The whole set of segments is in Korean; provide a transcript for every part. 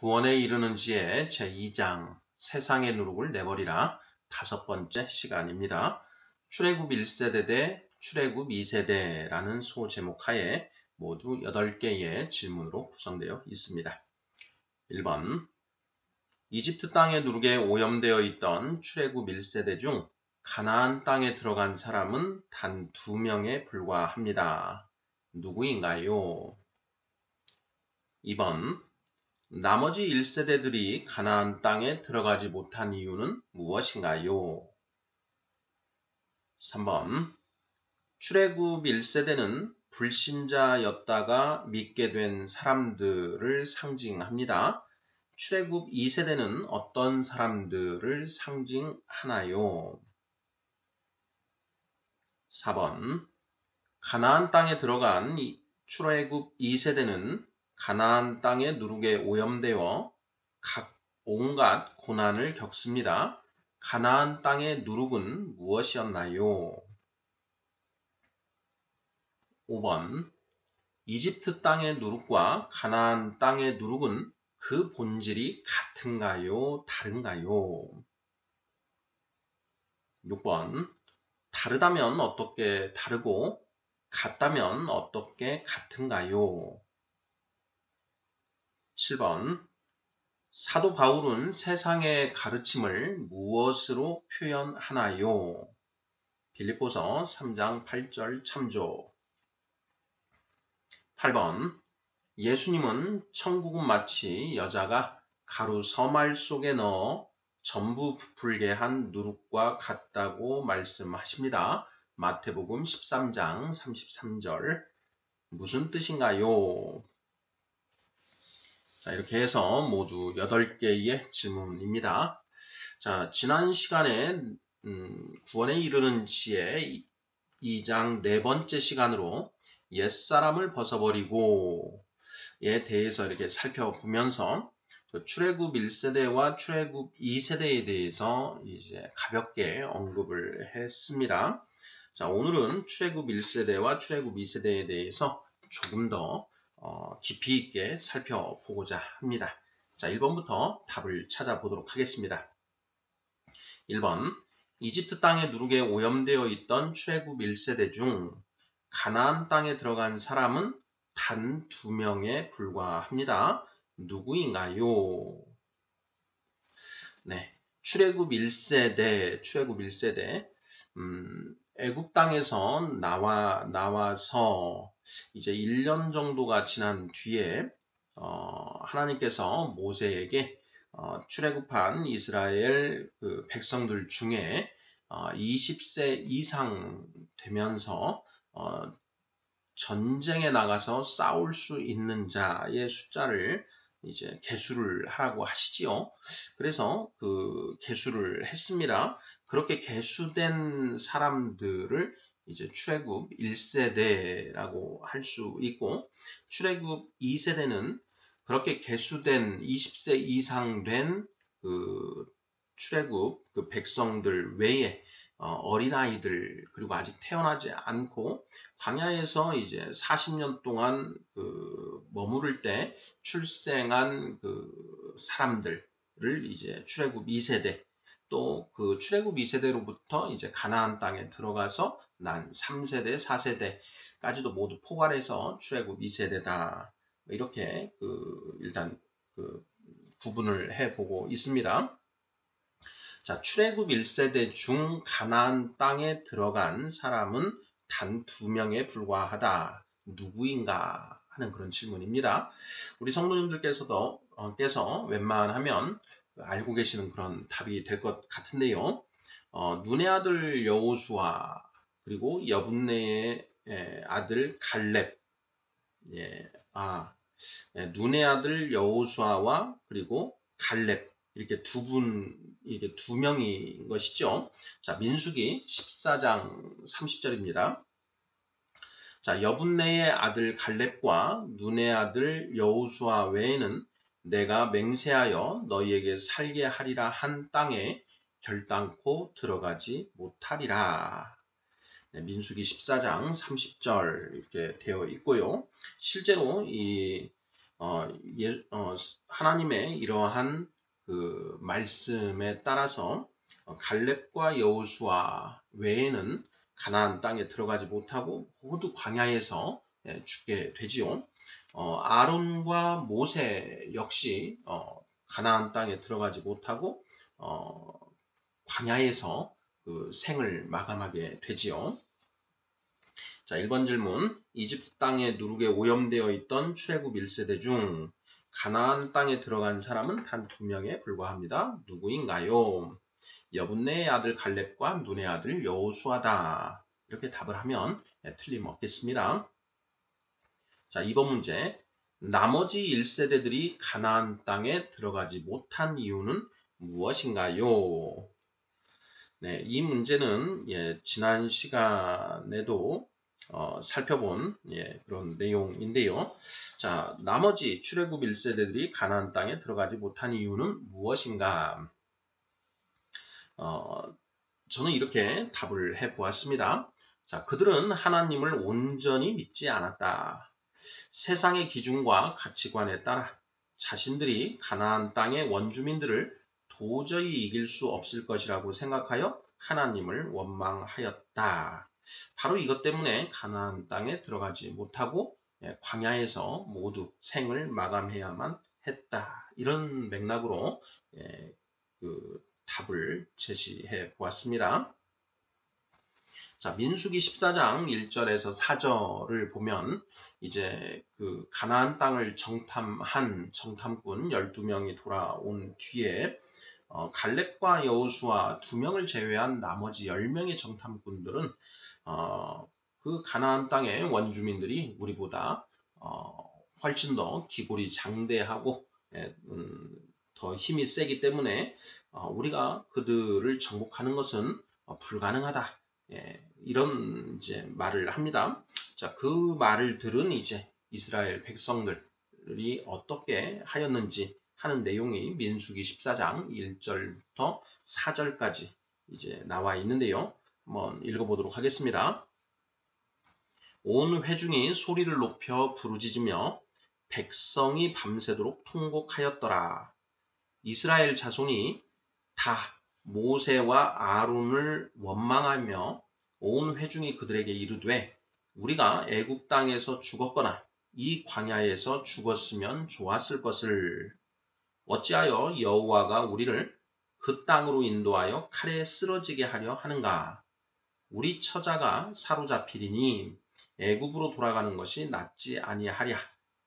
구원에 이르는 지혜 제2장 세상의 누룩을 내버리라 5번째 시간입니다. 출애굽 1세대 대 출애굽 2세대라는 소제목 하에 모두 8개의 질문으로 구성되어 있습니다. 1번 이집트 땅의 누룩에 오염되어 있던 출애굽 1세대 중 가나안 땅에 들어간 사람은 단 2명에 불과합니다. 누구인가요? 2번 나머지 1세대들이 가나안 땅에 들어가지 못한 이유는 무엇인가요? 3번 출애굽 1세대는 불신자였다가 믿게 된 사람들을 상징합니다. 출애굽 2세대는 어떤 사람들을 상징하나요? 4번 가나안 땅에 들어간 출애굽 2세대는 가나안 땅의 누룩에 오염되어 온갖 고난을 겪습니다. 가나안 땅의 누룩은 무엇이었나요? 5번 이집트 땅의 누룩과 가나안 땅의 누룩은 그 본질이 같은가요? 다른가요? 6번 다르다면 어떻게 다르고 같다면 어떻게 같은가요? 7번 사도 바울은 세상의 가르침을 무엇으로 표현하나요? 빌립보서 3장 8절 참조. 8번 예수님은 천국은 마치 여자가 가루 서말 속에 넣어 전부 부풀게 한 누룩과 같다고 말씀하십니다. 마태복음 13장 33절. 무슨 뜻인가요? 자, 이렇게 해서 모두 8개의 질문입니다. 자, 지난 시간에 구원에 이르는 지혜 2장 4번째 시간으로 옛사람을 벗어버리고에 대해서 이렇게 살펴보면서 출애굽 1세대와 출애굽 2세대에 대해서 이제 가볍게 언급을 했습니다. 자, 오늘은 출애굽 1세대와 출애굽 2세대에 대해서 조금 더 깊이 있게 살펴보고자 합니다. 자, 1번부터 답을 찾아보도록 하겠습니다. 1번 이집트 땅의 누룩에 오염되어 있던 출애굽 1세대 중 가나안 땅에 들어간 사람은 단 2명에 불과합니다. 누구인가요? 네, 출애굽 1세대, 애굽 땅에서 나와서 이제 1년 정도가 지난 뒤에 하나님께서 모세에게 출애굽한 이스라엘 그 백성들 중에 20세 이상 되면서 전쟁에 나가서 싸울 수 있는 자의 숫자를 이제 계수를 하라고 하시지요. 그래서 그 계수를 했습니다. 그렇게 계수된 사람들을 이제 출애굽 1세대라고 할 수 있고, 출애굽 2세대는 그렇게 계수된 20세 이상 된 그 출애굽 그 백성들 외에 어린아이들, 그리고 아직 태어나지 않고 광야에서 이제 40년 동안 머무를 때 출생한 그 사람들을 이제 출애굽 2세대, 또 그 출애굽 2세대로부터 이제 가나안 땅에 들어가서 난 3세대, 4세대까지도 모두 포괄해서 출애굽 2세대다. 이렇게 일단 구분을 해보고 있습니다. 자, 출애굽 1세대 중 가나안 땅에 들어간 사람은 단 2명에 불과하다. 누구인가 하는 그런 질문입니다. 우리 성도님들께서도 웬만하면 알고 계시는 그런 답이 될 것 같은데요. 눈의 아들 여호수아, 그리고 여분네의 아들 갈렙, 눈의 아들 여호수아와 그리고 갈렙, 이렇게 이게 2명인 것이죠. 자, 민수기 14장 30절입니다. 자, 여분네의 아들 갈렙과 눈의 아들 여호수아 외에는 내가 맹세하여 너희에게 살게 하리라 한 땅에 결단코 들어가지 못하리라. 네, 민수기 14장 30절 이렇게 되어 있고요. 실제로 이 하나님의 이러한 그 말씀에 따라서 갈렙과 여호수아 외에는 가나안 땅에 들어가지 못하고 모두 광야에서 죽게 되지요. 아론과 모세 역시 가나안 땅에 들어가지 못하고 광야에서 그 생을 마감하게 되지요. 자, 1번 질문. 이집트 땅에 누룩에 오염되어 있던 출애굽 1세대 중 가나안 땅에 들어간 사람은 단 2명에 불과합니다. 누구인가요? 여분네의 아들 갈렙과 눈의 아들 여호수아다. 이렇게 답을 하면 틀림없겠습니다. 자, 2번 문제. 나머지 1세대들이 가나안 땅에 들어가지 못한 이유는 무엇인가요? 네, 이 문제는 지난 시간에도 살펴본 그런 내용인데요. 자, 나머지 출애굽 1세대들이 가나안 땅에 들어가지 못한 이유는 무엇인가? 저는 이렇게 답을 해보았습니다. 자, 그들은 하나님을 온전히 믿지 않았다. 세상의 기준과 가치관에 따라 자신들이 가나안 땅의 원주민들을 도저히 이길 수 없을 것이라고 생각하여 하나님을 원망하였다. 바로 이것 때문에 가나안 땅에 들어가지 못하고 광야에서 모두 생을 마감해야만 했다. 이런 맥락으로 그 답을 제시해 보았습니다. 자, 민수기 14장 1절에서 4절을 보면 이제 그 가나안 땅을 정탐한 정탐꾼 12명이 돌아온 뒤에 갈렙과 여호수아 2명을 제외한 나머지 10명의 정탐꾼들은 그 가나안 땅의 원주민들이 우리보다 훨씬 더 기골이 장대하고 더 힘이 세기 때문에 우리가 그들을 정복하는 것은 불가능하다. 이런 이제 말을 합니다. 자, 그 말을 들은 이제 이스라엘 백성들이 어떻게 하였는지 하는 내용이 민수기 14장 1절부터 4절까지 이제 나와 있는데요. 한번 읽어보도록 하겠습니다. 온 회중이 소리를 높여 부르짖으며 백성이 밤새도록 통곡하였더라. 이스라엘 자손이 다 모세와 아론을 원망하며 온 회중이 그들에게 이르되 우리가 애굽 땅에서 죽었거나 이 광야에서 죽었으면 좋았을 것을 어찌하여 여호와가 우리를 그 땅으로 인도하여 칼에 쓰러지게 하려 하는가? 우리 처자가 사로잡히리니 애굽으로 돌아가는 것이 낫지 아니하랴.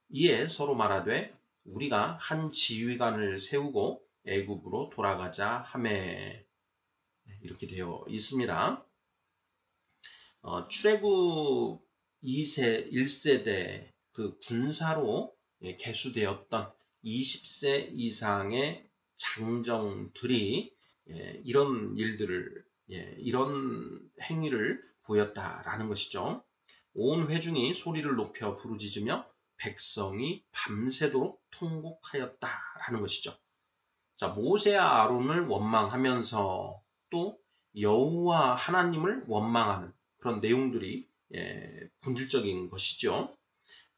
이에 서로 말하되 우리가 한 지휘관을 세우고 애굽으로 돌아가자 하매. 이렇게 되어 있습니다. 출애굽 1세대 그 군사로 개수되었던 20세 이상의 장정들이 이런 일들을 이런 행위를 보였다라는 것이죠. 온 회중이 소리를 높여 부르짖으며 백성이 밤새도록 통곡하였다라는 것이죠. 자, 모세와 아론을 원망하면서 또 여호와 하나님을 원망하는 그런 내용들이 본질적인 것이죠.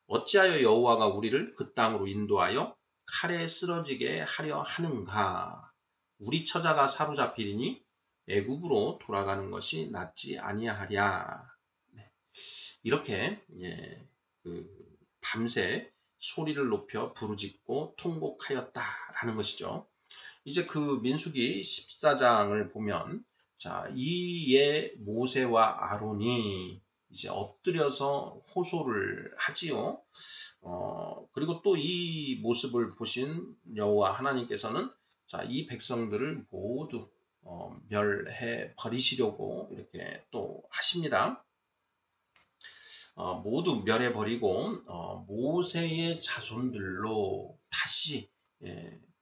어찌하여 여호와가 우리를 그 땅으로 인도하여 칼에 쓰러지게 하려 하는가? 우리 처자가 사로잡히리니 애굽으로 돌아가는 것이 낫지 아니하랴. 이렇게 밤새 소리를 높여 부르짖고 통곡하였다라는 것이죠. 이제 그 민수기 14장을 보면 자, 이에 모세와 아론이 이제 엎드려서 호소를 하지요. 그리고 또 이 모습을 보신 여호와 하나님께서는 자, 이 백성들을 모두 멸해 버리시려고 이렇게 또 하십니다. 모두 멸해 버리고 모세의 자손들로 다시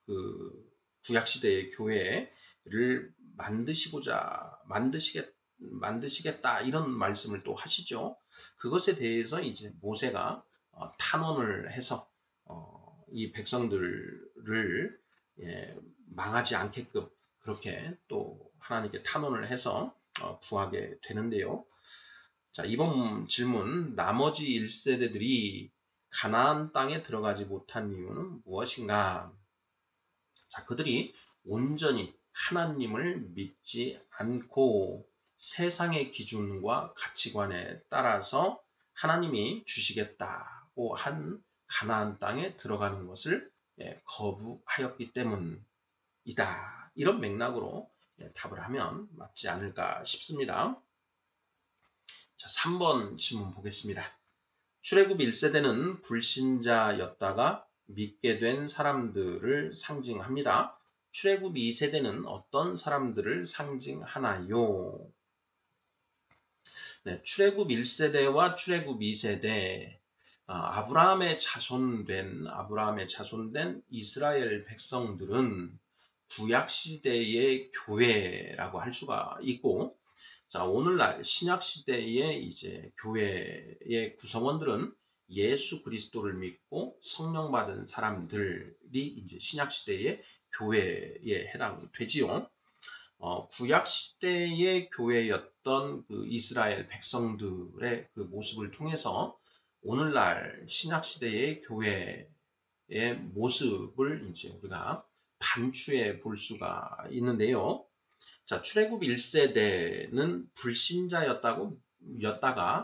그 구약시대의 교회를 만드시겠다 이런 말씀을 또 하시죠. 그것에 대해서 이제 모세가 탄원을 해서 이 백성들을 망하지 않게끔 그렇게 또 하나님께 탄원을 해서 구하게 되는데요. 자, 이번 질문 나머지 1세대들이 가나안 땅에 들어가지 못한 이유는 무엇인가? 자, 그들이 온전히 하나님을 믿지 않고 세상의 기준과 가치관에 따라서 하나님이 주시겠다고 한 가나안 땅에 들어가는 것을 거부하였기 때문이다. 이런 맥락으로 답을 하면 맞지 않을까 싶습니다. 자, 3번 질문 보겠습니다. 출애굽 1세대는 불신자였다가 믿게 된 사람들을 상징합니다. 출애굽 2세대는 어떤 사람들을 상징하나요? 네, 출애굽 1세대와 출애굽 2세대, 아브라함의 자손된 이스라엘 백성들은 구약시대의 교회라고 할 수가 있고, 자, 오늘날 신약시대의 이제 교회의 구성원들은 예수 그리스도를 믿고 성령 받은 사람들이 이제 신약시대의 교회에 해당되지요. 구약시대의 교회였던 그 이스라엘 백성들의 그 모습을 통해서 오늘날 신약시대의 교회의 모습을 이제 우리가 반추해 볼 수가 있는데요. 자, 출애굽 1세대는 불신자였다가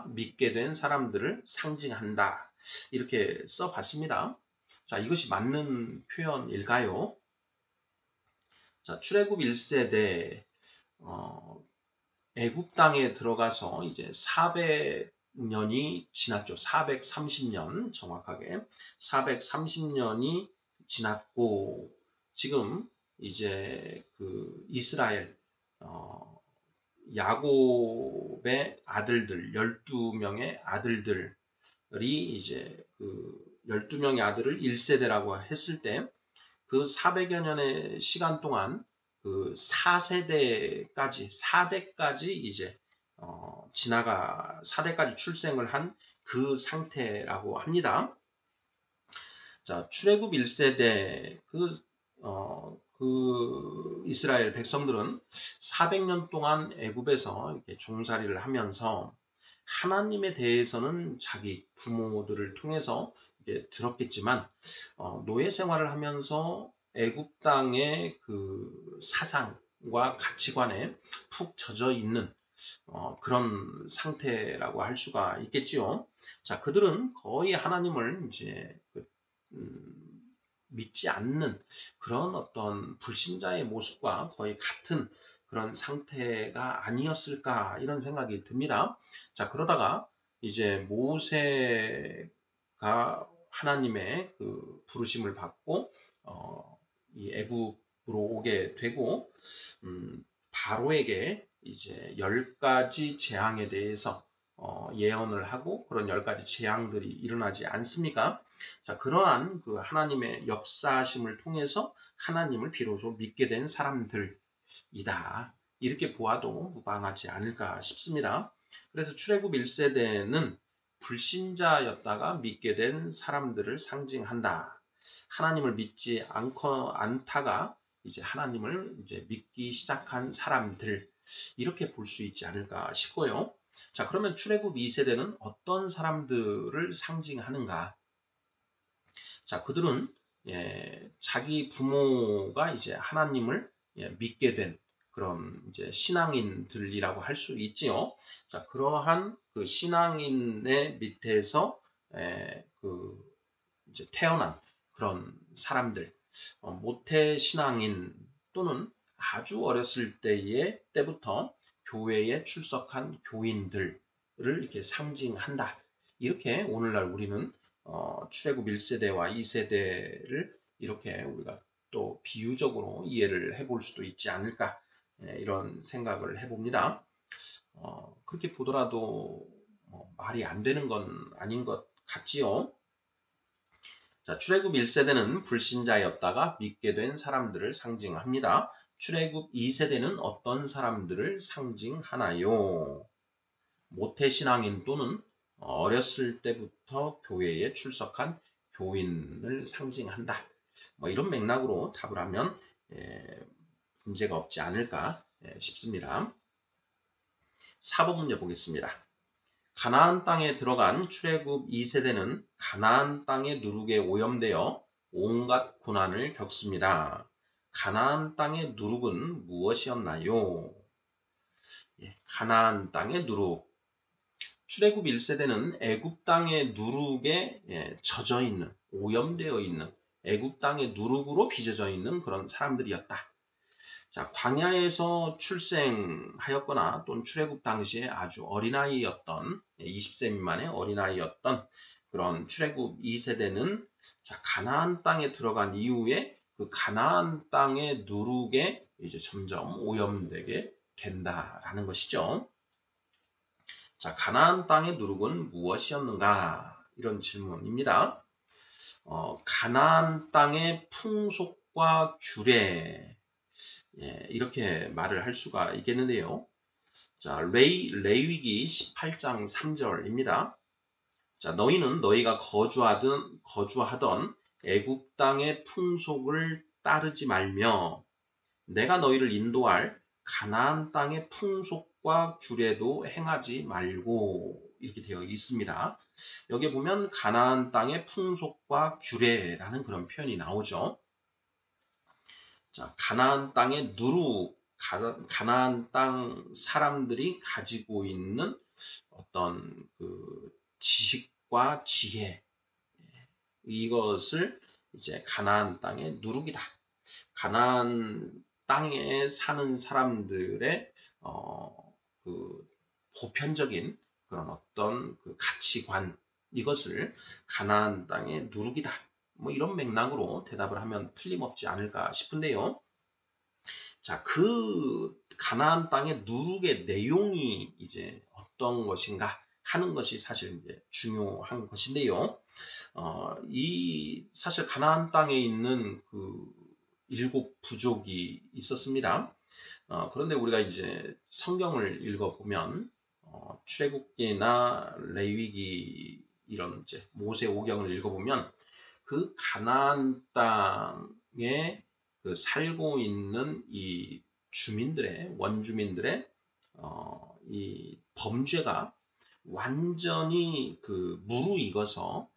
믿게 된 사람들을 상징한다. 이렇게 써봤습니다. 자, 이것이 맞는 표현일까요? 자, 출애굽 1세대 애굽 땅에 들어가서 이제 400년이 지났죠. 430년 정확하게 430년이 지났고 지금 이제 그 이스라엘 야곱의 아들들 12명의 아들들이 이제 그 12명의 아들을 1세대라고 했을 때 그 400여 년의 시간 동안 그 4대까지 이제 지나가 4대까지 출생을 한 그 상태라고 합니다. 자, 출애굽 1세대 그 이스라엘 백성들은 400년 동안 애굽에서 이렇게 종살이를 하면서 하나님에 대해서는 자기 부모들을 통해서 이렇게 들었겠지만 노예 생활을 하면서 애굽 땅의 그 사상과 가치관에 푹 젖어 있는 그런 상태라고 할 수가 있겠지요. 자, 그들은 거의 하나님을 이제 믿지 않는 그런 어떤 불신자의 모습과 거의 같은 그런 상태가 아니었을까 이런 생각이 듭니다. 자, 그러다가 이제 모세가 하나님의 그 부르심을 받고 이 애굽으로 오게 되고 바로에게 이제 10가지 재앙에 대해서 예언을 하고 그런 10가지 재앙들이 일어나지 않습니까? 자, 그러한 그 하나님의 역사심을 통해서 하나님을 비로소 믿게 된 사람들이다. 이렇게 보아도 무방하지 않을까 싶습니다. 그래서 출애굽 1세대는 불신자였다가 믿게 된 사람들을 상징한다. 하나님을 믿지 않다가 이제 하나님을 이제 믿기 시작한 사람들 이렇게 볼 수 있지 않을까 싶고요. 자, 그러면 출애굽 2세대는 어떤 사람들을 상징하는가? 자, 그들은 자기 부모가 이제 하나님을 믿게 된 그런 이제 신앙인들이라고 할 수 있지요. 자, 그러한 그 신앙인의 밑에서 그 이제 태어난 그런 사람들, 모태 신앙인 또는 아주 어렸을 때부터 교회에 출석한 교인들을 이렇게 상징한다. 이렇게 오늘날 우리는 출애굽 1세대와 2세대를 이렇게 우리가 또 비유적으로 이해를 해볼 수도 있지 않을까 이런 생각을 해봅니다. 그렇게 보더라도 말이 안 되는 건 아닌 것 같지요. 자, 출애굽 1세대는 불신자였다가 믿게 된 사람들을 상징합니다. 출애굽 2세대는 어떤 사람들을 상징하나요? 모태신앙인 또는 어렸을 때부터 교회에 출석한 교인을 상징한다. 이런 맥락으로 답을 하면 문제가 없지 않을까 싶습니다. 4번 문제 보겠습니다. 가나안 땅에 들어간 출애굽 2세대는 가나안 땅의 누룩에 오염되어 온갖 고난을 겪습니다. 가나안 땅의 누룩은 무엇이었나요? 가나안 땅의 누룩. 출애굽 1세대는 애굽 땅의 누룩에 젖어 있는, 오염되어 있는, 애굽 땅의 누룩으로 빚어져 있는 그런 사람들이었다. 자, 광야에서 출생하였거나 또는 출애굽 당시에 아주 어린아이였던 20세 미만의 어린아이였던 그런 출애굽 2세대는 자, 가나안 땅에 들어간 이후에 그 가나안 땅의 누룩에 이제 점점 오염되게 된다라는 것이죠. 자, 가나안 땅의 누룩은 무엇이었는가? 이런 질문입니다. 가나안 땅의 풍속과 규례, 이렇게 말을 할 수가 있겠는데요. 자, 레위기 18장 3절입니다. 자, 너희는 너희가 거주하던 애굽 땅의 풍속을 따르지 말며 내가 너희를 인도할 가나안 땅의 풍속과 규례도 행하지 말고 이렇게 되어 있습니다. 여기 보면 가나안 땅의 풍속과 규례라는 그런 표현이 나오죠. 자, 가나안 땅의 가나안 땅 사람들이 가지고 있는 어떤 그 지식과 지혜, 이것을 이제 가나안 땅의 누룩이다. 가나안 땅에 사는 사람들의 그 보편적인 그런 어떤 그 가치관, 이것을 가나안 땅의 누룩이다. 뭐 이런 맥락으로 대답을 하면 틀림없지 않을까 싶은데요. 자, 그 가나안 땅의 누룩의 내용이 이제 어떤 것인가 하는 것이 사실 이제 중요한 것인데요. 사실 가나안 땅에 있는 그 7 부족이 있었습니다. 그런데 우리가 이제 성경을 읽어보면 출애굽기나 레위기 이런 이제 모세오경을 읽어보면 그 가나안 땅에 그 살고 있는 이 원주민들의 이 범죄가 완전히 그 무르익어서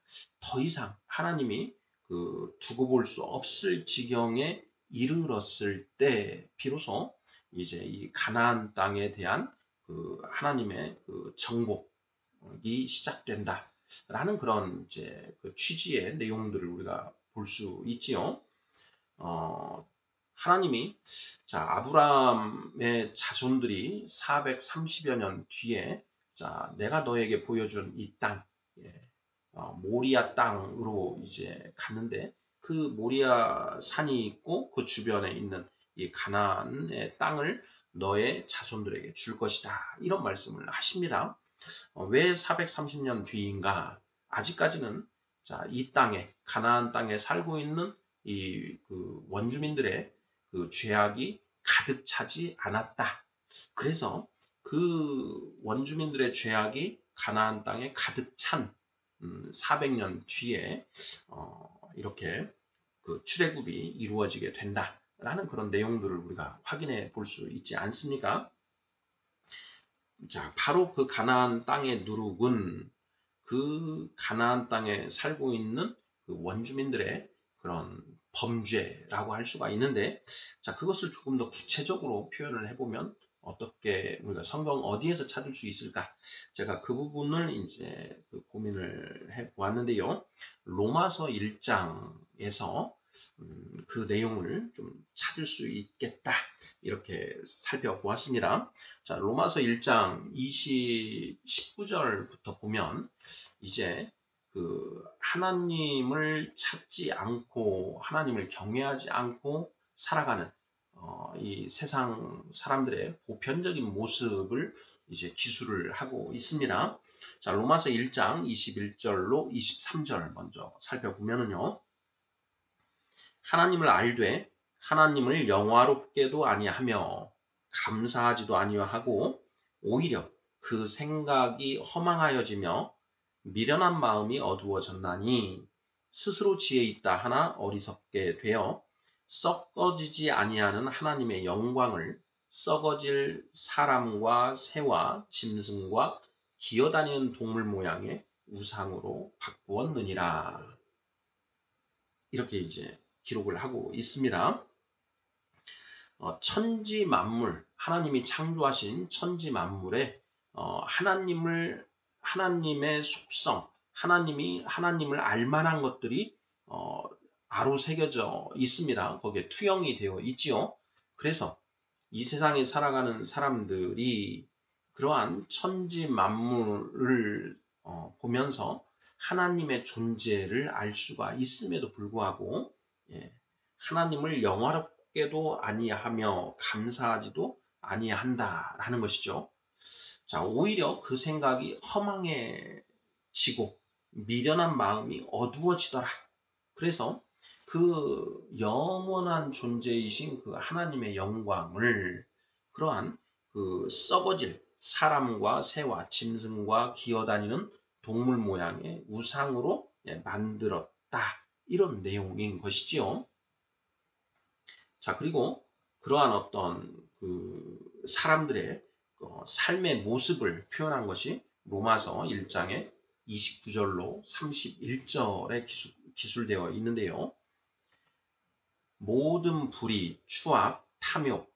더 이상 하나님이 그 두고 볼 수 없을 지경에 이르렀을 때 비로소 이제 이 가나안 땅에 대한 그 하나님의 그 정복이 시작된다라는 그런 이제 그 취지의 내용들을 우리가 볼 수 있지요. 하나님이 자, 아브라함의 자손들이 430여 년 뒤에 자, 내가 너에게 보여준 이 땅, 모리아 땅으로 이제 갔는데 그 모리아 산이 있고 그 주변에 있는 이 가나안의 땅을 너의 자손들에게 줄 것이다. 이런 말씀을 하십니다. 왜 430년 뒤인가? 아직까지는 자, 이 땅에 가나안 땅에 살고 있는 이 그 원주민들의 그 죄악이 가득 차지 않았다. 그래서 그 원주민들의 죄악이 가나안 땅에 가득 찬 400년 뒤에 이렇게 그 출애굽이 이루어지게 된다라는 그런 내용들을 우리가 확인해 볼 수 있지 않습니까? 자, 바로 그 가나안 땅의 누룩은 그 가나안 땅에 살고 있는 그 원주민들의 그런 범죄라고 할 수가 있는데, 자, 그것을 조금 더 구체적으로 표현을 해보면 어떻게 우리가 성경 어디에서 찾을 수 있을까? 제가 그 부분을 이제 그 고민을 해 보았는데요. 로마서 1장에서 그 내용을 좀 찾을 수 있겠다. 이렇게 살펴보았습니다. 자, 로마서 1장 19절부터 보면 이제 그 하나님을 찾지 않고 하나님을 경외하지 않고 살아가는 이 세상 사람들의 보편적인 모습을 이제 기술을 하고 있습니다. 자, 로마서 1장 21절로 23절 먼저 살펴보면은요. 하나님을 알되 하나님을 영화롭게도 아니하며 감사하지도 아니하고 오히려 그 생각이 허망하여지며 미련한 마음이 어두워졌나니 스스로 지혜 있다 하나 어리석게 되어 썩어지지 아니하는 하나님의 영광을 썩어질 사람과 새와 짐승과 기어다니는 동물 모양의 우상으로 바꾸었느니라. 이렇게 이제 기록을 하고 있습니다. 천지 만물, 하나님이 창조하신 천지 만물에 하나님의 속성, 하나님을 알만한 것들이 아로 새겨져 있습니다. 거기에 투영이 되어 있지요. 그래서 이 세상에 살아가는 사람들이 그러한 천지 만물을 보면서 하나님의 존재를 알 수가 있음에도 불구하고 하나님을 영화롭게도 아니하며 감사하지도 아니한다라는 것이죠. 자, 오히려 그 생각이 허망해지고 미련한 마음이 어두워지더라. 그래서 그 영원한 존재이신 그 하나님의 영광을 그러한 그 썩어질 사람과 새와 짐승과 기어다니는 동물 모양의 우상으로 만들었다. 이런 내용인 것이지요. 자, 그리고 그러한 어떤 그 사람들의 삶의 모습을 표현한 것이 로마서 1장의 29절로 31절에 기술되어 있는데요. 모든 불의, 추악, 탐욕,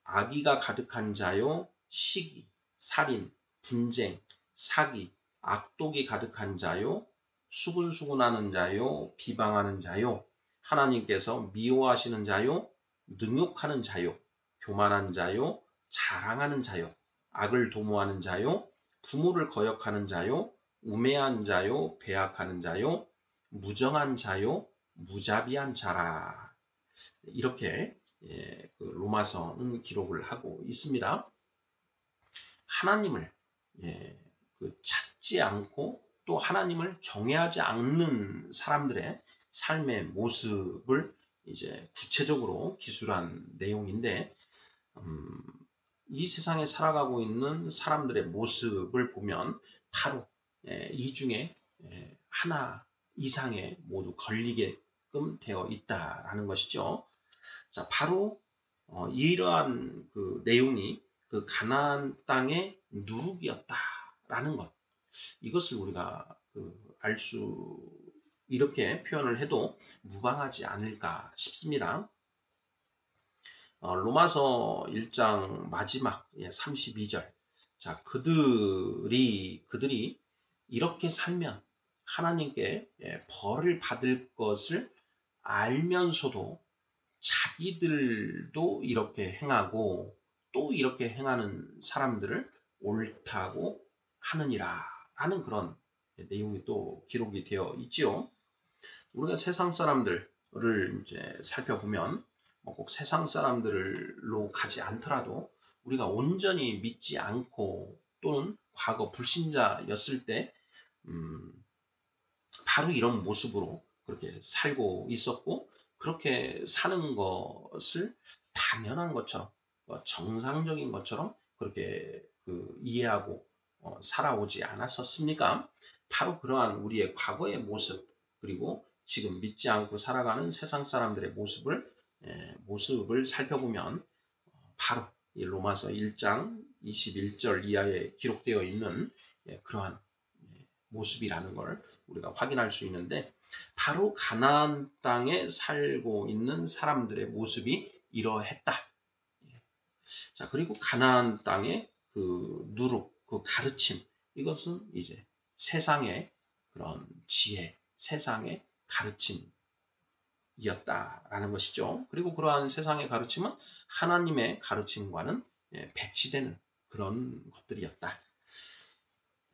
악의가 가득한 자요, 시기, 살인, 분쟁, 사기, 악독이 가득한 자요, 수군수군하는 자요, 비방하는 자요, 하나님께서 미워하시는 자요, 능욕하는 자요, 교만한 자요, 자랑하는 자요, 악을 도모하는 자요, 부모를 거역하는 자요, 우매한 자요, 배악하는 자요, 무정한 자요, 무자비한 자라. 이렇게 그 로마서는 기록을 하고 있습니다. 하나님을 그 찾지 않고 또 하나님을 경외하지 않는 사람들의 삶의 모습을 이제 구체적으로 기술한 내용인데, 이 세상에 살아가고 있는 사람들의 모습을 보면 바로 이 중에 하나 이상에 모두 걸리게끔 되어 있다라는 것이죠. 자, 바로 이러한 그 내용이 그 가나안 땅의 누룩이었다라는 것. 이것을 우리가 알 수 이렇게 표현을 해도 무방하지 않을까 싶습니다. 로마서 1장 마지막 32절. 자, 그들이 이렇게 살면 하나님께 벌을 받을 것을 알면서도 자기들도 이렇게 행하고 또 이렇게 행하는 사람들을 옳다고 하느니라 하는 그런 내용이 또 기록이 되어 있지요. 우리가 세상 사람들을 이제 살펴보면 꼭 세상 사람들로 가지 않더라도 우리가 온전히 믿지 않고 또는 과거 불신자였을 때 바로 이런 모습으로 그렇게 살고 있었고 그렇게 사는 것을 당연한 것처럼 정상적인 것처럼 그렇게 이해하고 살아오지 않았었습니까? 바로 그러한 우리의 과거의 모습 그리고 지금 믿지 않고 살아가는 세상 사람들의 모습을 살펴보면 바로 이 로마서 1장 21절 이하에 기록되어 있는 그러한 모습이라는 걸 우리가 확인할 수 있는데 바로 가나안 땅에 살고 있는 사람들의 모습이 이러했다. 자, 그리고 가나안 땅의 그 누룩, 그 가르침 이것은 이제 세상의 그런 지혜, 세상의 가르침이었다라는 것이죠. 그리고 그러한 세상의 가르침은 하나님의 가르침과는 배치되는 그런 것들이었다.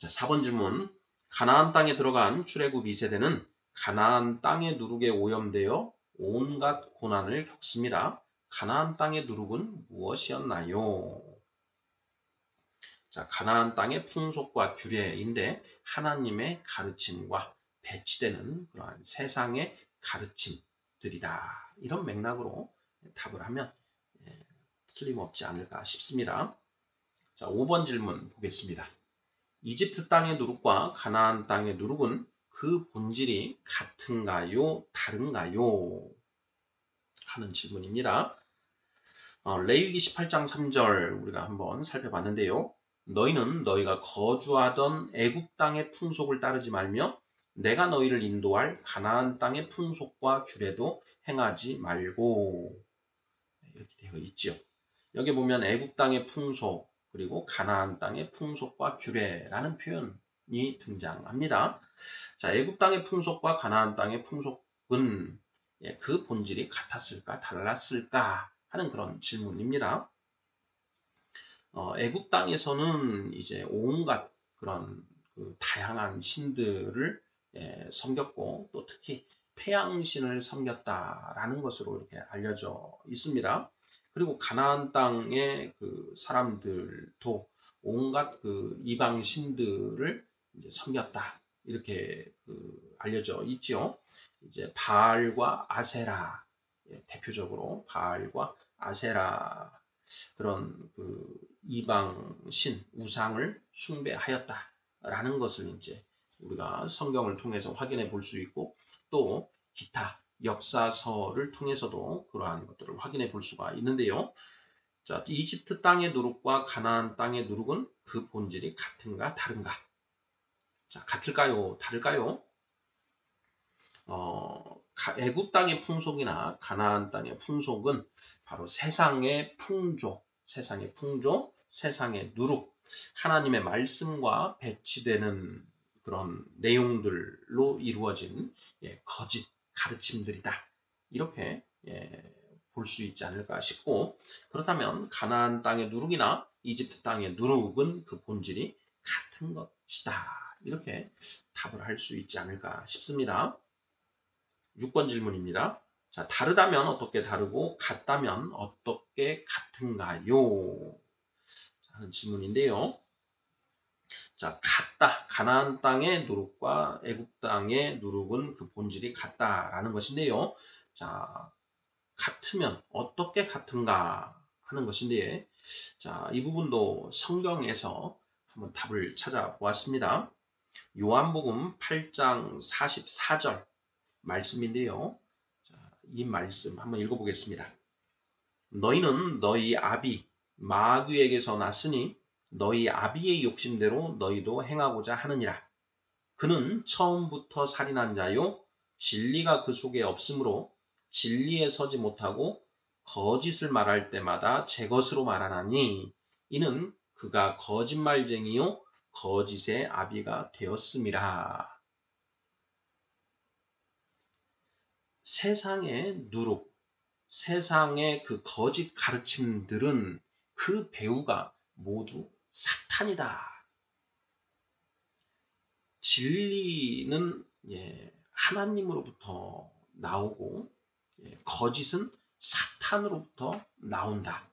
자, 4번 질문. 가나안 땅에 들어간 출애굽 2세대는 가나안 땅의 누룩에 오염되어 온갖 고난을 겪습니다. 가나안 땅의 누룩은 무엇이었나요? 자, 가나안 땅의 풍속과 규례인데 하나님의 가르침과 배치되는 그러한 세상의 가르침들이다. 이런 맥락으로 답을 하면 틀림없지 않을까 싶습니다. 자, 5번 질문 보겠습니다. 이집트 땅의 누룩과 가나안 땅의 누룩은 그 본질이 같은가요? 다른가요? 하는 질문입니다. 레위기 18장 3절 우리가 한번 살펴봤는데요. 너희는 너희가 거주하던 애굽 땅의 풍속을 따르지 말며 내가 너희를 인도할 가나안 땅의 풍속과 규례도 행하지 말고 이렇게 되어 있지요. 여기 보면 애굽 땅의 풍속 그리고 가나안 땅의 풍속과 규례라는 표현이 등장합니다. 자, 애굽 땅의 풍속과 가나안 땅의 풍속은 그 본질이 같았을까 달랐을까 하는 그런 질문입니다. 애굽 땅에서는 이제 온갖 그런 다양한 신들을 섬겼고 또 특히 태양신을 섬겼다라는 것으로 이렇게 알려져 있습니다. 그리고 가나안 땅의 그 사람들도 온갖 그 이방 신들을 이제 섬겼다 이렇게 알려져 있죠. 이제 바알과 아세라 대표적으로 바알과 아세라 그런 이방 신 우상을 숭배하였다라는 것을 이제 우리가 성경을 통해서 확인해 볼 수 있고 또 기타 역사서를 통해서도 그러한 것들을 확인해 볼 수가 있는데요. 자, 이집트 땅의 누룩과 가나안 땅의 누룩은 그 본질이 같은가 다른가? 자, 같을까요? 다를까요? 애굽 땅의 풍속이나 가나안 땅의 풍속은 바로 세상의 풍조, 세상의 누룩, 하나님의 말씀과 배치되는 그런 내용들로 이루어진 거짓 가르침들이다. 이렇게 볼 수 있지 않을까 싶고 그렇다면 가나안 땅의 누룩이나 이집트 땅의 누룩은 그 본질이 같은 것이다. 이렇게 답을 할 수 있지 않을까 싶습니다. 6번 질문입니다. 자, 다르다면 어떻게 다르고 같다면 어떻게 같은가요? 하는 질문인데요. 자, 같다. 가나안 땅의 누룩과 애굽 땅의 누룩은 그 본질이 같다라는 것인데요. 자, 같으면 어떻게 같은가 하는 것인데, 자, 이 부분도 성경에서 한번 답을 찾아보았습니다. 요한복음 8장 44절 말씀인데요. 자, 이 말씀 한번 읽어보겠습니다. 너희는 너희 아비 마귀에게서 났으니 너희 아비의 욕심대로 너희도 행하고자 하느니라. 그는 처음부터 살인한 자요 진리가 그 속에 없으므로 진리에 서지 못하고 거짓을 말할 때마다 제 것으로 말하나니 이는 그가 거짓말쟁이요 거짓의 아비가 되었음이라. 세상의 누룩, 세상의 그 거짓 가르침들은 그 배우가 모두 사탄이다. 진리는 하나님으로부터 나오고 거짓은 사탄으로부터 나온다.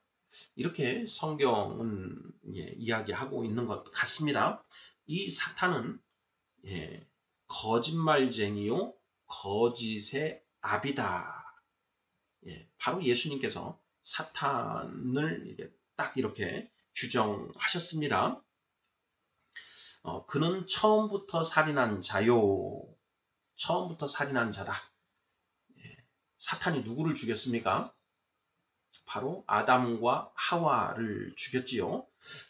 이렇게 성경은 이야기하고 있는 것 같습니다. 이 사탄은 거짓말쟁이요 거짓의 아비다. 바로 예수님께서 사탄을 딱 이렇게 규정하셨습니다. 그는 처음부터 살인한 자요. 처음부터 살인한 자다. 사탄이 누구를 죽였습니까? 바로 아담과 하와를 죽였지요.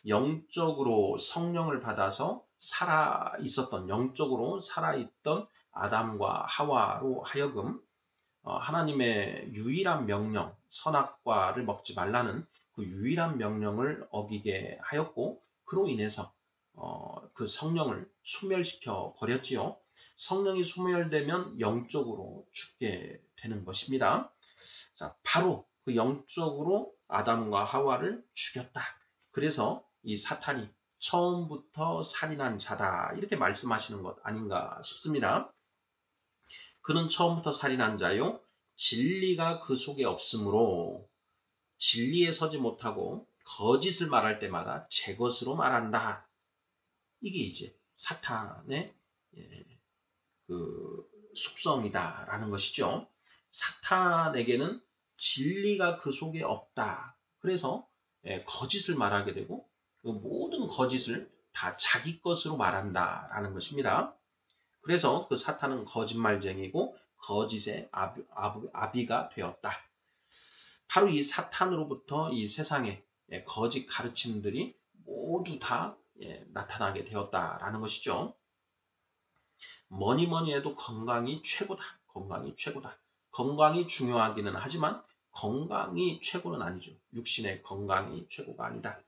영적으로 성령을 받아서 영적으로 살아있던 아담과 하와로 하여금 하나님의 유일한 명령, 선악과를 먹지 말라는 그 유일한 명령을 어기게 하였고 그로 인해서 그 성령을 소멸시켜 버렸지요. 성령이 소멸되면 영적으로 죽게 되는 것입니다. 자, 바로 그 영적으로 아담과 하와를 죽였다. 그래서 이 사탄이 처음부터 살인한 자다. 이렇게 말씀하시는 것 아닌가 싶습니다. 그는 처음부터 살인한 자요. 진리가 그 속에 없으므로 진리에 서지 못하고 거짓을 말할 때마다 제 것으로 말한다. 이게 이제 사탄의 그 속성이다라는 것이죠. 사탄에게는 진리가 그 속에 없다. 그래서 거짓을 말하게 되고 그 모든 거짓을 다 자기 것으로 말한다라는 것입니다. 그래서 그 사탄은 거짓말쟁이고 거짓의 아비가 되었다. 바로 이 사탄으로부터 이 세상의 거짓 가르침들이 모두 다 나타나게 되었다라는 것이죠. 뭐니 뭐니 해도 건강이 최고다. 건강이 최고다. 건강이 중요하기는 하지만 건강이 최고는 아니죠. 육신의 건강이 최고가 아니다.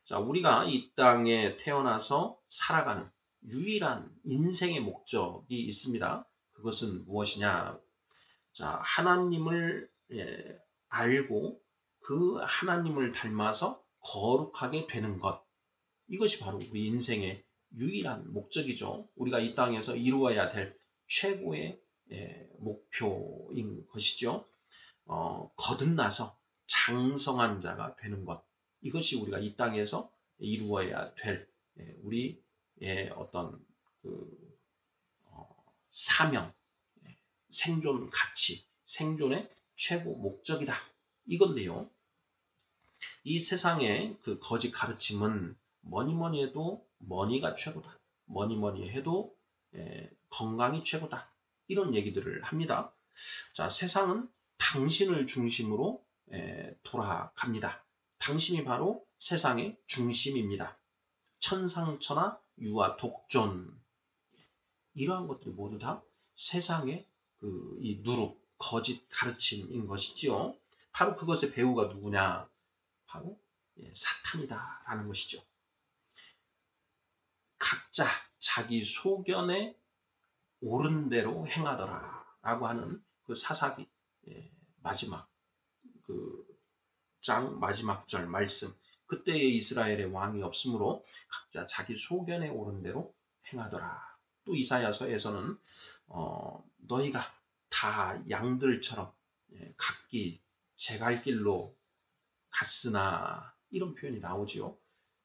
자, 우리가 이 땅에 태어나서 살아가는 유일한 인생의 목적이 있습니다. 그것은 무엇이냐? 자, 하나님을 알고 그 하나님을 닮아서 거룩하게 되는 것. 이것이 바로 우리 인생의 유일한 목적이죠. 우리가 이 땅에서 이루어야 될 최고의 목표인 것이죠. 거듭나서 장성한 자가 되는 것. 이것이 우리가 이 땅에서 이루어야 될 우리의 어떤 그 사명, 생존 가치, 생존의 최고 목적이다. 이건데요. 이 세상의 그 거짓 가르침은 뭐니 뭐니 해도 머니가 최고다. 뭐니 뭐니 해도 건강이 최고다. 이런 얘기들을 합니다. 자, 세상은 당신을 중심으로 돌아갑니다. 당신이 바로 세상의 중심입니다. 천상천하 유아 독존 이러한 것들이 모두 다 세상의 이 누룩 거짓 가르침인 것이지요. 바로 그것의 배우가 누구냐? 바로 사탄이다라는 것이죠. 각자 자기 소견에 옳은 대로 행하더라 라고 하는 그 사사기 마지막 장 마지막 절 말씀. 그때에 이스라엘의 왕이 없으므로 각자 자기 소견에 옳은 대로 행하더라. 또 이사야서에서는 너희가 다 양들처럼 각기 제 갈 길로 갔으나 이런 표현이 나오지요.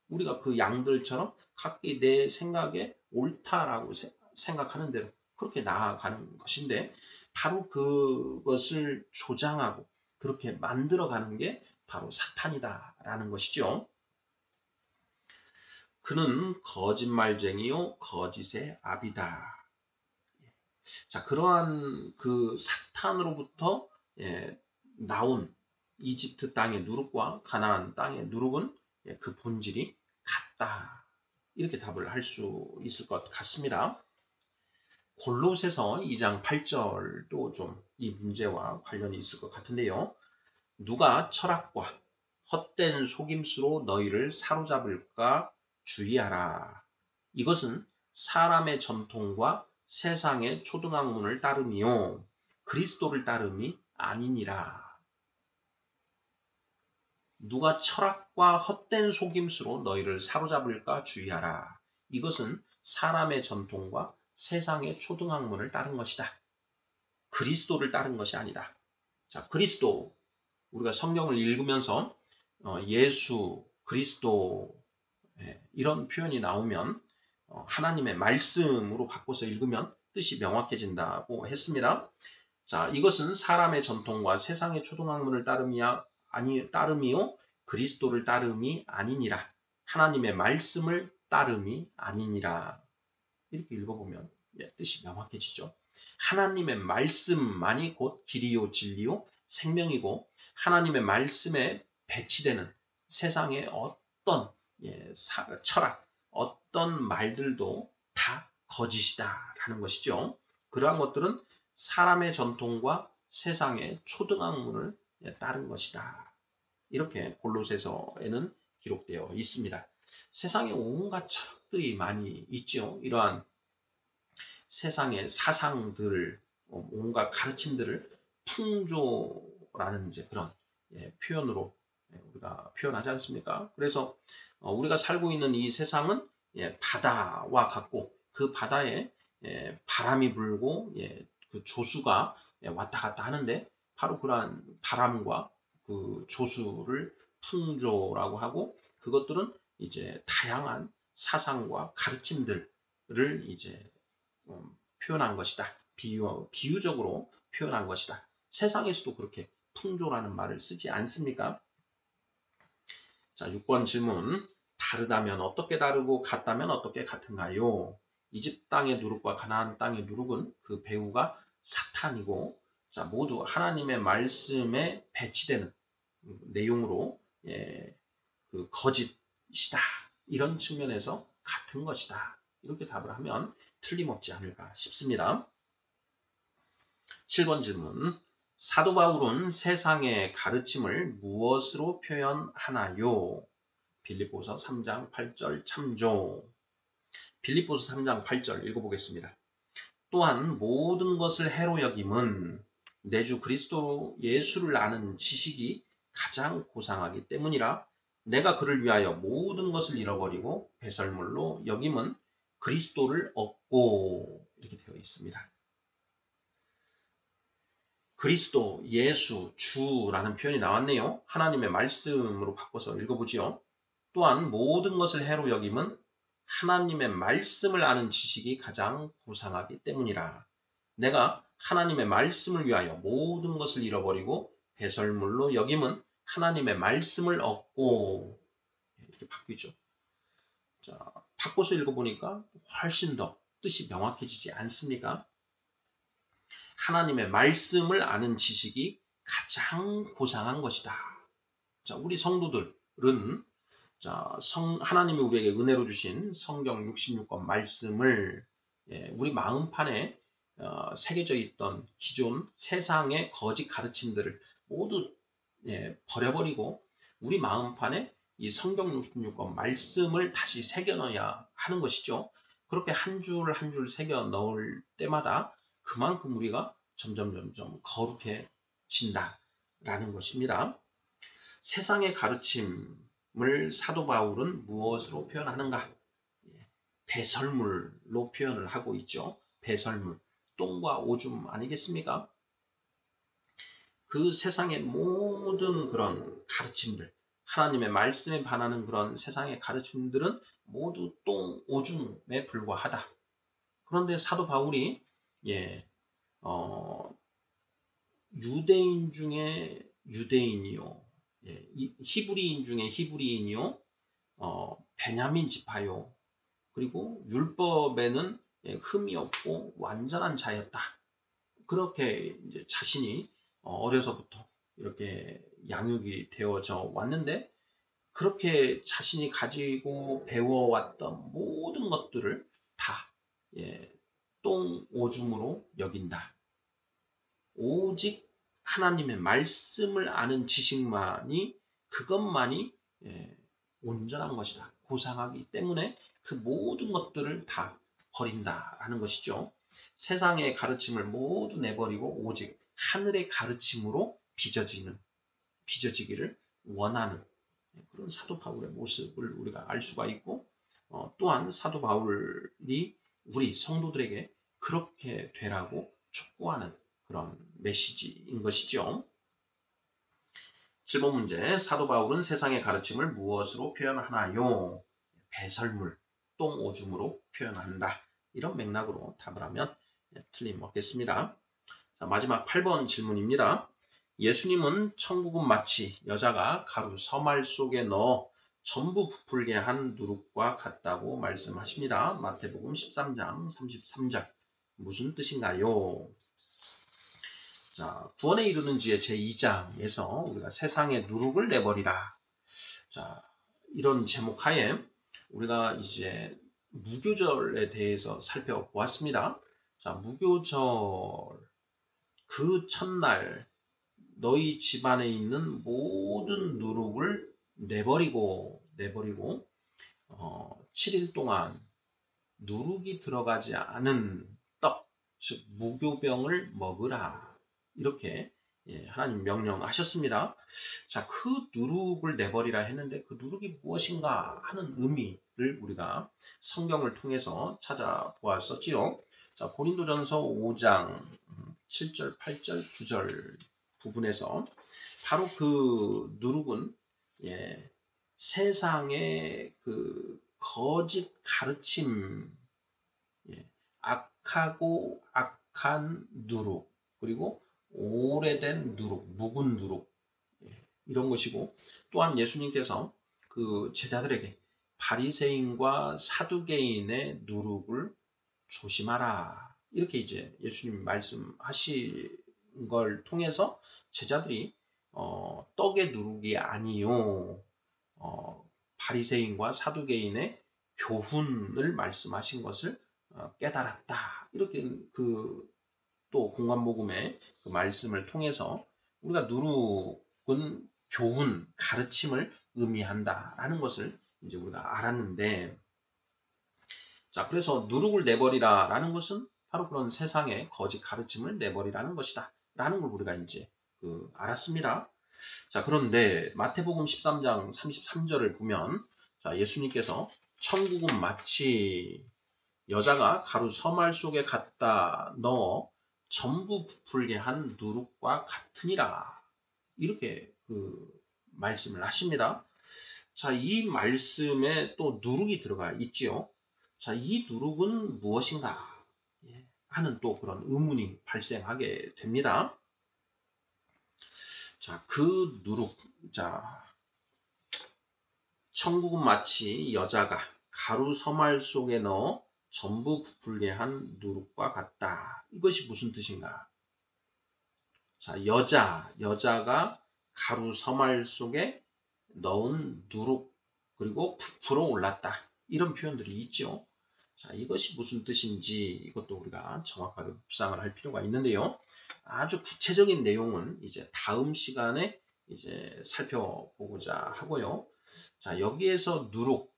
우리가 그 양들처럼 각기 내 생각에 옳다라고 생각하는 대로 그렇게 나아가는 것인데 바로 그것을 조장하고 그렇게 만들어가는 게 바로 사탄이다라는 것이죠. 그는 거짓말쟁이요 거짓의 아비다. 자, 그러한 그 사탄으로부터 나온 이집트 땅의 누룩과 가나안 땅의 누룩은 그 본질이 같다. 이렇게 답을 할 수 있을 것 같습니다. 골로새서 2장 8절도 좀 이 문제와 관련이 있을 것 같은데요. 누가 철학과 헛된 속임수로 너희를 사로잡을까 주의하라. 이것은 사람의 전통과 세상의 초등학문을 따름이요 그리스도를 따름이 아니니라. 누가 철학과 헛된 속임수로 너희를 사로잡을까 주의하라. 이것은 사람의 전통과 세상의 초등학문을 따른 것이다. 그리스도를 따른 것이 아니다. 자, 그리스도 우리가 성경을 읽으면서 예수, 그리스도 이런 표현이 나오면 하나님의 말씀으로 바꿔서 읽으면 뜻이 명확해진다고 했습니다. 자, 이것은 사람의 전통과 세상의 초등학문을 따름이요 그리스도를 따름이 아니니라. 하나님의 말씀을 따름이 아니니라. 이렇게 읽어보면 뜻이 명확해지죠. 하나님의 말씀만이 곧 길이요 진리요 생명이고 하나님의 말씀에 배치되는 세상의 어떤 철학, 어떤 말들도 다 거짓이다라는 것이죠. 그러한 것들은 사람의 전통과 세상의 초등학문을 따른 것이다. 이렇게 골로새서에는 기록되어 있습니다. 세상에 온갖 철학들이 많이 있죠. 이러한 세상의 사상들, 온갖 가르침들을 풍조라는 이제 그런 표현으로 우리가 표현하지 않습니까? 그래서 우리가 살고 있는 이 세상은 바다와 같고 그 바다에 바람이 불고 그 조수가 왔다 갔다 하는데 바로 그러한 바람과 그 조수를 풍조라고 하고 그것들은 이제 다양한 사상과 가르침들을 이제 표현한 것이다. 비유적으로 표현한 것이다. 세상에서도 그렇게 풍조라는 말을 쓰지 않습니까? 자, 6번 질문. 다르다면 어떻게 다르고 같다면 어떻게 같은가요? 이집 땅의 누룩과 가나안 땅의 누룩은 그 배우가 사탄이고 자, 모두 하나님의 말씀에 배치되는 내용으로 그 거짓 이런 측면에서 같은 것이다. 이렇게 답을 하면 틀림없지 않을까 싶습니다. 7번 질문. 사도 바울은 세상의 가르침을 무엇으로 표현하나요? 빌립보서 3장 8절 참조. 빌립보서 3장 8절 읽어보겠습니다. 또한 모든 것을 해로 여김은 내 주 그리스도 예수를 아는 지식이 가장 고상하기 때문이라. 내가 그를 위하여 모든 것을 잃어버리고 배설물로 여김은 그리스도를 얻고, 이렇게 되어 있습니다. 그리스도, 예수, 주라는 표현이 나왔네요. 하나님의 말씀으로 바꿔서 읽어보지요. 또한 모든 것을 해로 여김은 하나님의 말씀을 아는 지식이 가장 고상하기 때문이라. 내가 하나님의 말씀을 위하여 모든 것을 잃어버리고 배설물로 여김은 하나님의 말씀을 얻고, 이렇게 바뀌죠. 자, 바꿔서 읽어보니까 훨씬 더 뜻이 명확해지지 않습니까? 하나님의 말씀을 아는 지식이 가장 고상한 것이다. 자, 우리 성도들은 하나님이 우리에게 은혜로 주신 성경 66권 말씀을 우리 마음판에 새겨져 있던 기존 세상의 거짓 가르침들을 모두 버려버리고 우리 마음판에 이 성경 66권 말씀을 다시 새겨 넣어야 하는 것이죠. 그렇게 한 줄 한 줄 새겨 넣을 때마다 그만큼 우리가 점점 거룩해진다라는 것입니다. 세상의 가르침을 사도 바울은 무엇으로 표현하는가? 배설물로 표현을 하고 있죠. 배설물, 똥과 오줌 아니겠습니까? 그 세상의 모든 그런 가르침들, 하나님의 말씀에 반하는 그런 세상의 가르침들은 모두 똥, 오줌에 불과하다. 그런데 사도 바울이 유대인 중에 유대인이요, 히브리인 중에 히브리인이요, 베냐민 지파요, 그리고 율법에는 흠이 없고 완전한 자였다. 그렇게 이제 자신이 어려서부터 이렇게 양육이 되어져 왔는데, 그렇게 자신이 가지고 배워왔던 모든 것들을 다 똥, 오줌으로 여긴다. 오직 하나님의 말씀을 아는 지식만이, 그것만이 온전한 것이다. 고상하기 때문에 그 모든 것들을 다 버린다라는 것이죠. 세상의 가르침을 모두 내버리고 오직 하늘의 가르침으로 빚어지기를 원하는 그런 사도 바울의 모습을 우리가 알 수가 있고, 또한 사도 바울이 우리 성도들에게 그렇게 되라고 촉구하는 그런 메시지인 것이죠. 7번 문제. 사도 바울은 세상의 가르침을 무엇으로 표현하나요? 배설물, 똥, 오줌으로 표현한다. 이런 맥락으로 답을 하면 틀림없겠습니다. 자, 마지막 8번 질문입니다. 예수님은 천국은 마치 여자가 가루 서말 속에 넣어 전부 부풀게 한 누룩과 같다고 말씀하십니다. 마태복음 13장 33절. 무슨 뜻인가요? 자, 구원에 이르는지의 제2장에서 우리가 세상의 누룩을 내버리라. 자, 이런 제목 하에 우리가 이제 무교절에 대해서 살펴보았습니다. 자, 무교절 그 첫날 너희 집안에 있는 모든 누룩을 내버리고 7일 동안 누룩이 들어가지 않은 떡, 즉 무교병을 먹으라. 이렇게 하나님 명령하셨습니다. 자, 그 누룩을 내버리라 했는데 그 누룩이 무엇인가 하는 의미를 우리가 성경을 통해서 찾아보았었지요. 자, 고린도전서 5장 7절, 8절, 9절 부분에서 바로 그 누룩은 세상의 그 거짓 가르침, 악하고 악한 누룩, 그리고 오래된 누룩, 묵은 누룩, 이런 것이고, 또한 예수님께서 그 제자들에게 바리새인과 사두개인의 누룩을 조심하라. 이렇게 이제 예수님 말씀하신 걸 통해서 제자들이 떡의 누룩이 아니요, 바리새인과 사두개인의 교훈을 말씀하신 것을 깨달았다. 이렇게 또 공관복음의 그 말씀을 통해서 우리가 누룩은 교훈, 가르침을 의미한다라는 것을 이제 우리가 알았는데, 자, 그래서 누룩을 내버리라라는 것은 바로 그런 세상의 거짓 가르침을 내버리라는 것이다. 라는 걸 우리가 이제 알았습니다. 자, 그런데 마태복음 13장 33절을 보면, 자, 예수님께서 천국은 마치 여자가 가루 서말 속에 갖다 넣어 전부 부풀게 한 누룩과 같으니라. 이렇게 말씀을 하십니다. 자, 이 말씀에 또 누룩이 들어가 있지요. 자, 이 누룩은 무엇인가 하는 또 그런 의문이 발생하게 됩니다. 자, 그 누룩, 자, 천국은 마치 여자가 가루 서말 속에 넣어 전부 부풀게 한 누룩과 같다. 이것이 무슨 뜻인가? 자, 여자가 가루 서말 속에 넣은 누룩, 그리고 부풀어 올랐다. 이런 표현들이 있죠. 자, 이것이 무슨 뜻인지 이것도 우리가 정확하게 묵상을 할 필요가 있는데요. 아주 구체적인 내용은 이제 다음 시간에 이제 살펴보고자 하고요. 자, 여기에서 누룩,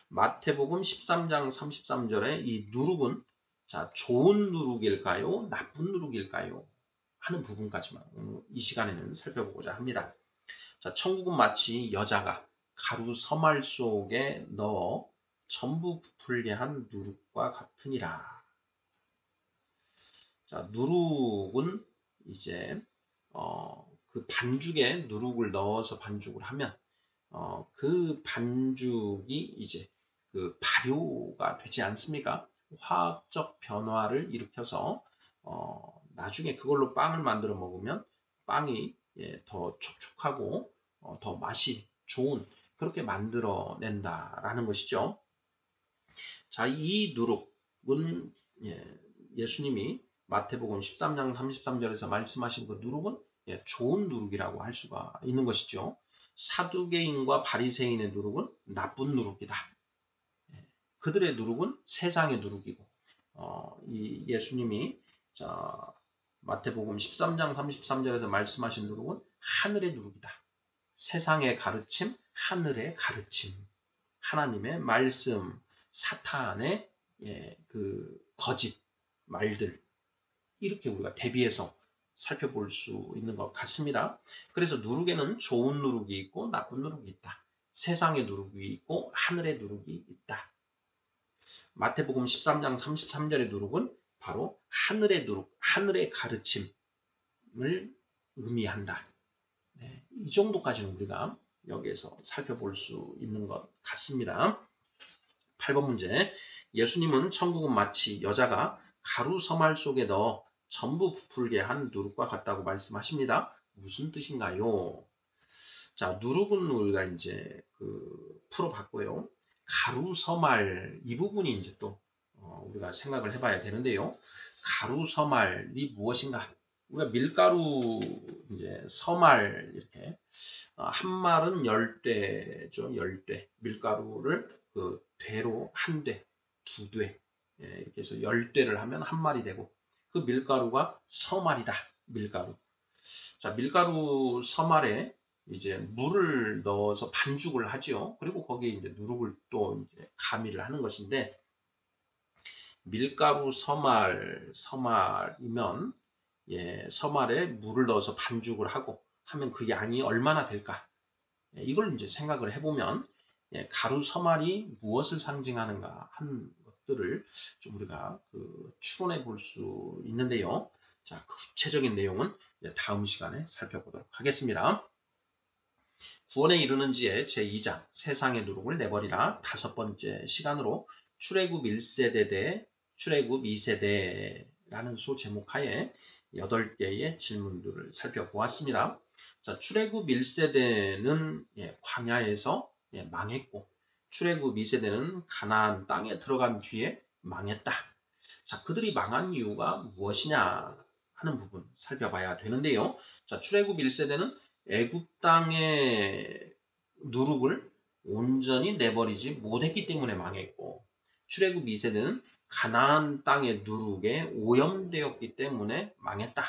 마태복음 13장 33절에 이 누룩은 자, 좋은 누룩일까요? 나쁜 누룩일까요? 하는 부분까지만 이 시간에는 살펴보고자 합니다. 자, 천국은 마치 여자가 가루 서말 속에 넣어 전부 부풀게 한 누룩과 같으니라. 자, 누룩은 이제 그 반죽에 누룩을 넣어서 반죽을 하면 그 반죽이 이제 그 발효가 되지 않습니까? 화학적 변화를 일으켜서 나중에 그걸로 빵을 만들어 먹으면 빵이 더 촉촉하고 더 맛이 좋은 그렇게 만들어낸다라는 것이죠. 자, 이 누룩은 예수님이 마태복음 13장 33절에서 말씀하신 그 누룩은 좋은 누룩이라고 할 수가 있는 것이죠. 사두개인과 바리새인의 누룩은 나쁜 누룩이다. 그들의 누룩은 세상의 누룩이고 이 예수님이 자, 마태복음 13장 33절에서 말씀하신 누룩은 하늘의 누룩이다. 세상의 가르침, 하늘의 가르침, 하나님의 말씀, 사탄의 그 거짓 말들, 이렇게 우리가 대비해서 살펴볼 수 있는 것 같습니다. 그래서 누룩에는 좋은 누룩이 있고 나쁜 누룩이 있다. 세상의 누룩이 있고 하늘의 누룩이 있다. 마태복음 13장 33절의 누룩은 바로 하늘의 누룩, 하늘의 가르침을 의미한다. 이 정도까지는 우리가 여기에서 살펴볼 수 있는 것 같습니다. 8번 문제. 예수님은 천국은 마치 여자가 가루 서말 속에 넣어 전부 부풀게 한 누룩과 같다고 말씀하십니다. 무슨 뜻인가요? 자, 누룩은 우리가 이제 풀어봤고요. 가루 서말 이 부분이 이제 또 우리가 생각을 해봐야 되는데요. 가루 서말이 무엇인가? 우리가 밀가루 이제 서말 이렇게 한 말은 10대죠. 10대 밀가루를 그 대로 한 대, 두 대 이렇게 해서 10대를 하면 한 말이 되고 그 밀가루가 서말이다. 밀가루. 자, 밀가루 서말에 이제 물을 넣어서 반죽을 하지요. 그리고 거기에 이제 누룩을 또 이제 가미를 하는 것인데 밀가루 서말이면 서말에 물을 넣어서 반죽을 하고 하면 그 양이 얼마나 될까? 이걸 이제 생각을 해보면 가루 서말이 무엇을 상징하는가 하는 것들을 좀 우리가 추론해 볼 수 있는데요. 자, 구체적인 내용은 다음 시간에 살펴보도록 하겠습니다. 구원에 이르는지에 제2장 세상의 누룩을 내버리라 5번째 시간으로 출애굽 1세대 대 출애굽 2세대라는 소제목하에 8개의 질문들을 살펴보았습니다. 자, 출애굽 1세대는 광야에서 망했고 출애굽 2세대는 가나안 땅에 들어간 뒤에 망했다. 자, 그들이 망한 이유가 무엇이냐 하는 부분 살펴봐야 되는데요. 자, 출애굽 1세대는 애굽 땅의 누룩을 온전히 내버리지 못했기 때문에 망했고, 출애굽 2세는 가나안 땅의 누룩에 오염되었기 때문에 망했다.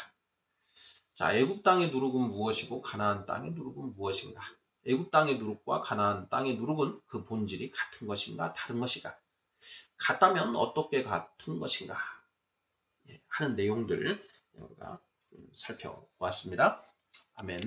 자, 애굽 땅의 누룩은 무엇이고 가나안 땅의 누룩은 무엇인가? 애굽 땅의 누룩과 가나안 땅의 누룩은 그 본질이 같은 것인가 다른 것인가? 같다면 어떻게 같은 것인가? 하는 내용들 우리가 살펴보았습니다. 아멘.